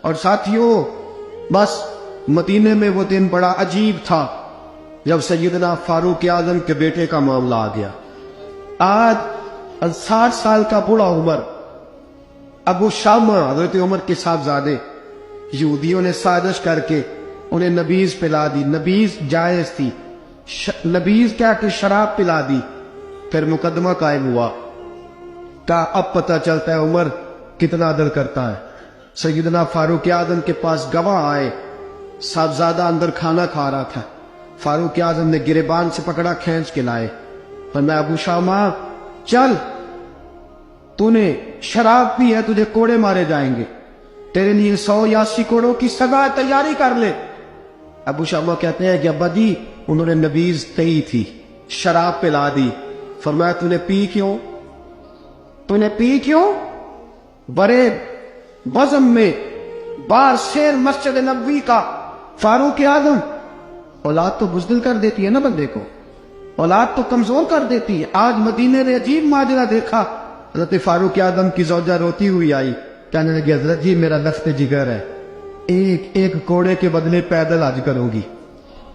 اور ساتھیوں، بس مدینے میں وہ دن بڑا عجیب تھا جب سیدنا فاروق اعظم کے بیٹے کا معاملہ آ گیا۔ آج 60 سال کا بوڑھا عمر، ابو شامہ حضرت عمر کے صاحبزادے، یہودیوں نے سازش کر کے انہیں نبیذ پلا دی۔ نبیذ جائز تھی، نبیذ کیا کہ شراب پلا دی۔ پھر مقدمہ قائم ہوا، کہا اب پتہ چلتا ہے عمر کتنا عدل کرتا ہے۔ سیدنا فاروق اعظم کے پاس گواہ آئے، صاحبزادہ اندر کھانا کھا رہا تھا، فاروق اعظم نے گریبان سے پکڑا، کھینچ کے لائے، فرمایا ابو شامہ چل، تو نے شراب پی ہے، تجھے کوڑے مارے جائیں گے، تیرے لیے 180 کوڑوں کی سزا تیاری کر لے۔ ابو شامہ کہتے ہیں کہ ابا جی انہوں نے نبیذ تئی تھی، شراب پلا دی۔ فرمایا تو نے پی کیوں؟ تو نے پی کیوں؟ بڑے بزم میں بار شیر مسجد نبوی کا فاروق اعظم، اولاد تو بزدل کر دیتی ہے نا بندے کو، اولاد تو کمزور کر دیتی ہے۔ آج مدینے نے عجیب ماجرا دیکھا، حضرت فاروق اعظم کی زوجہ روتی ہوئی آئی، کہنے لگی حضرت جی میرا لخت جگر ہے، ایک کوڑے کے بدلے پیدل حج کروں گی،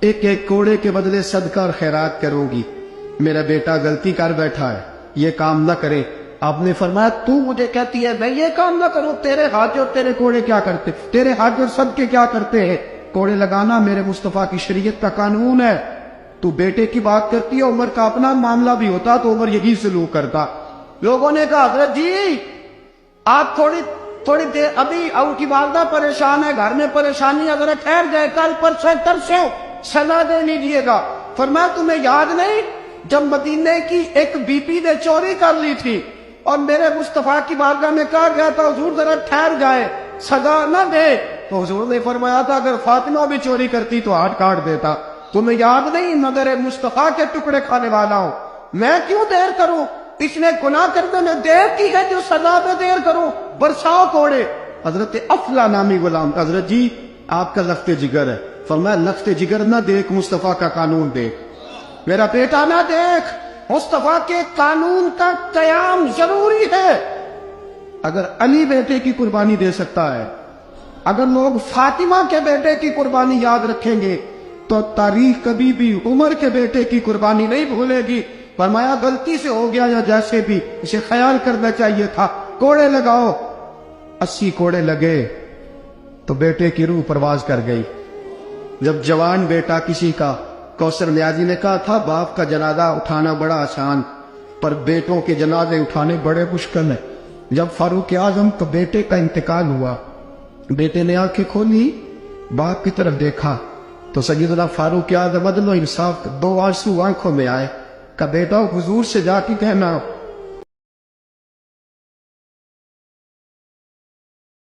ایک کوڑے کے بدلے صدقہ اور خیرات کروں گی، میرا بیٹا غلطی کر بیٹھا ہے، یہ کام نہ کرے۔ آپ نے فرمایا تو مجھے کہتی ہے میں یہ کام نہ کروں؟ تیرے حج اور تیرے کوڑے کیا کرتے، تیرے حج اور صدقے کیا کرتے ہیں؟ کوڑے لگانا میرے مصطفیٰ کی شریعت کا قانون ہے۔ تو بیٹے کی بات کرتی ہے، عمر کا اپنا معاملہ بھی ہوتا تو عمر یہی سلوک کرتا۔ لوگوں نے کہا حضرت جی آپ تھوڑی دیر، ابھی ان کی والدہ پریشان ہے، گھر میں پریشانی، اگر ٹھہر جائے، کل پرسوں ترسوں سزا دے لیجیے گا۔ فرمایا تمہیں یاد نہیں جب مدینے کی ایک بی پی نے چوری کر لی تھی اور میرے مصطفیٰ کی بارگاہ میں کہا گیا تھا حضور ذرا ٹھہر جائے، سزا نہ دے، تو حضور نے فرمایا تھا اگر فاطمہ بھی چوری کرتی تو ہاتھ کاٹ دیتا۔ تمہیں یاد نہیں مگر مصطفیٰ کے ٹکڑے کھانے والا ہوں، میں کیوں دیر کروں؟ اس نے گناہ کرنے میں دیر کی ہے جو سزا میں دیر کروں، برساؤ کوڑے۔ حضرت افلا نامی غلام، حضرت جی آپ کا لخت جگر ہے۔ فرمایا لخت جگر نہ دیکھ، مصطفیٰ کا قانون دیکھ، میرا بیٹا نہ دیکھ، مصطفیٰ کے قانون کا قیام ضروری ہے۔ اگر علی بیٹے کی قربانی دے سکتا ہے، اگر لوگ فاطمہ کے بیٹے کی قربانی یاد رکھیں گے تو تاریخ کبھی بھی عمر کے بیٹے کی قربانی نہیں بھولے گی۔ فرمایا غلطی سے ہو گیا یا جیسے بھی، اسے خیال کرنا چاہیے تھا، کوڑے لگاؤ۔ 80 کوڑے لگے تو بیٹے کی روح پرواز کر گئی۔ جب جوان بیٹا کسی کا، کوثر نیازی نے کہا تھا باپ کا جنازہ اٹھانا بڑا آسان، پر بیٹوں کے جنازے اٹھانے بڑے مشکل ہیں۔ جب فاروق اعظم کا بیٹے کا انتقال ہوا، بیٹے نے آنکھیں کھولی، باپ کی طرف دیکھا تو سیدنا فاروق اعظم عدل و انصاف، 2 آنسو آنکھوں میں آئے، کہ بیٹا حضور سے جا کے کہنا